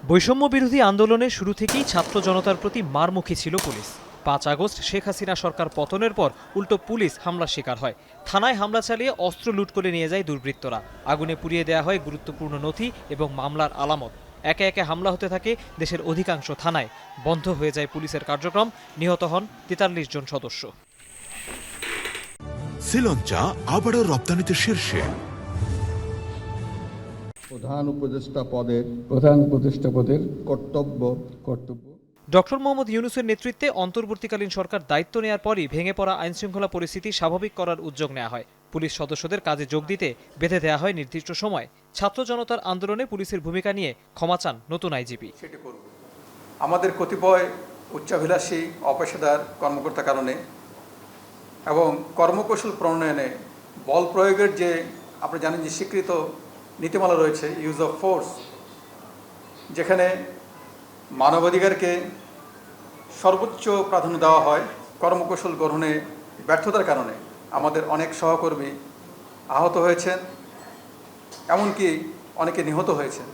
বৈষম্য বিরোধী আন্দোলনের শুরু থেকেই ছাত্র জনতার প্রতি মারমুখী ছিল পুলিশ। ৫ আগস্ট শেখ হাসিনা সরকার পতনের পর উল্টো পুলিশ হামলার শিকার হয়। থানায় হামলা চালিয়ে অস্ত্র লুট করে নিয়ে যায় দুর্বৃত্তরা। আগুনে পুড়িয়ে দেওয়া হয় গুরুত্বপূর্ণ নথি এবং মামলার আলামত। একে একে হামলা হতে থাকে দেশের অধিকাংশ থানায়। বন্ধ হয়ে যায় পুলিশের কার্যক্রম। নিহত হন ৪৩ জন সদস্য। শ্রীলঙ্কা আবারও রপ্তানিতে শীর্ষে। প্রধান উপদেষ্টা পদের কর্তব্য ডক্টর মোহাম্মদ ইউনূসের নেতৃত্বে অন্তর্বর্তীকালীন সরকার দায়িত্ব নেওয়ার পরই ভেঙে পড়া আইনশৃঙ্খলা পরিস্থিতি স্বাভাবিক করার উদ্যোগ নেওয়া হয়। পুলিশ সদস্যদের কাজে যোগ দিতে বেঁধে দেওয়া হয় নির্দিষ্ট সময়। ছাত্র জনতার আন্দোলনে পুলিশের ভূমিকা নিয়ে ক্ষমা চান নতুন আইজিপি। আমাদের কতিপয় উচ্চাভিলাষী অপেশাদার কর্মকর্তার কারণে এবং কর্মকৌশল প্রণয়নে বল প্রয়োগের যে আপনারা জানেন যে স্বীকৃত নীতিমালা রয়েছে, ইউজ অফ ফোর্স, যেখানে মানবাধিকারকে সর্বোচ্চ প্রাধান্য দেওয়া হয়, কর্মকৌশল গ্রহণে ব্যর্থতার কারণে আমাদের অনেক সহকর্মী আহত হয়েছেন, এমনকি অনেকে নিহত হয়েছেন।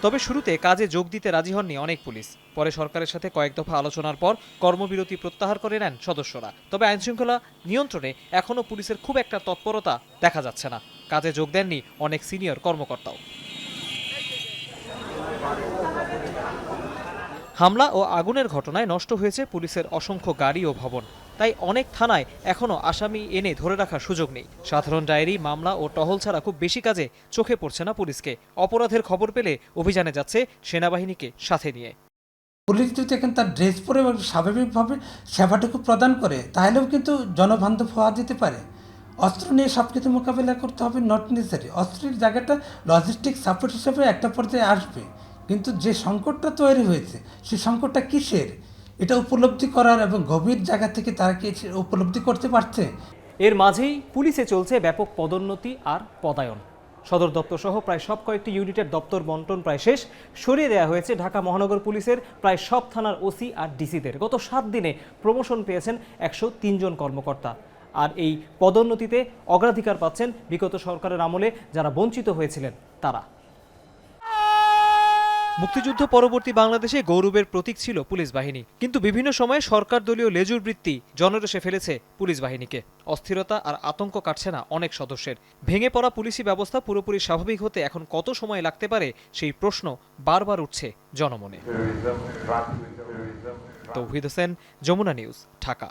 তবে শুরুতে কাজে যোগ দিতে রাজি হননি অনেক পুলিশ। পরে সরকারের সাথে কয়েক দফা আলোচনার পর কর্মবিরতি প্রত্যাহার করে নেন সদস্যরা। তবে আইনশৃঙ্খলা নিয়ন্ত্রণে এখনও পুলিশের খুব একটা তৎপরতা দেখা যাচ্ছে না। কাজে যোগ দেননি অনেক সিনিয়র কর্মকর্তাও। হামলা ও আগুনের ঘটনায় নষ্ট হয়েছে পুলিশের অসংখ্য গাড়ি ও ভবন। তাই অনেক থানায় এখনও আসামি এনে ধরে রাখার সুযোগ নেই। সাধারণ ডায়েরি, মামলা ও টহল ছাড়া খুব বেশি কাজে চোখে পড়ছে না পুলিশকে। অপরাধের খবর পেলে অভিযানে যাচ্ছে সেনাবাহিনীকে সাথে নিয়ে। পুলিশ যদি এখন তার ড্রেস পরে স্বাভাবিকভাবে সেবাটুকু প্রদান করে, তাহলেও কিন্তু জনবান্ধব হওয়া যেতে পারে। অস্ত্র নিয়ে সব কিছু মোকাবিলা করতে হবে নট নেসেসারি। অস্ত্রের জায়গাটা লজিস্টিক সাপোর্ট হিসেবে একটা পর্যায়ে আসবে, কিন্তু যে সংকটটা তৈরি হয়েছে সেই সংকটটা কিসের, এটা উপলব্ধি করার এবং গভীর জায়গা থেকে তারা কি উপলব্ধি করতে পারছে। এর মাঝেই পুলিশে চলছে ব্যাপক পদোন্নতি আর পদায়ন। সদর দপ্তর সহ প্রায় সব কয়েকটি ইউনিটের দপ্তর বন্টন প্রায় শেষ। সরিয়ে দেওয়া হয়েছে ঢাকা মহানগর পুলিশের প্রায় সব থানার ওসি আর ডিসিদের। গত 7 দিনে প্রমোশন পেয়েছেন 103 জন কর্মকর্তা। আর এই পদোন্নতিতে অগ্রাধিকার পাচ্ছেন বিগত সরকারের আমলে যারা বঞ্চিত হয়েছিলেন তারা। মুক্তিযুদ্ধ পরবর্তী বাংলাদেশে গৌরবের প্রতীক ছিল পুলিশ বাহিনী, কিন্তু বিভিন্ন সময়ে সরকার দলীয় লেজুর বৃত্তি জনরোষে ফেলেছে পুলিশ বাহিনীকে। অস্থিরতা আর আতঙ্ক কাটছে না অনেক সদস্যের। ভেঙে পড়া পুলিশি ব্যবস্থা পুরোপুরি স্বাভাবিক হতে এখন কত সময় লাগতে পারে সেই প্রশ্ন বারবার উঠছে জনমনে। তৌহিদ হোসেন, যমুনা নিউজ, ঢাকা।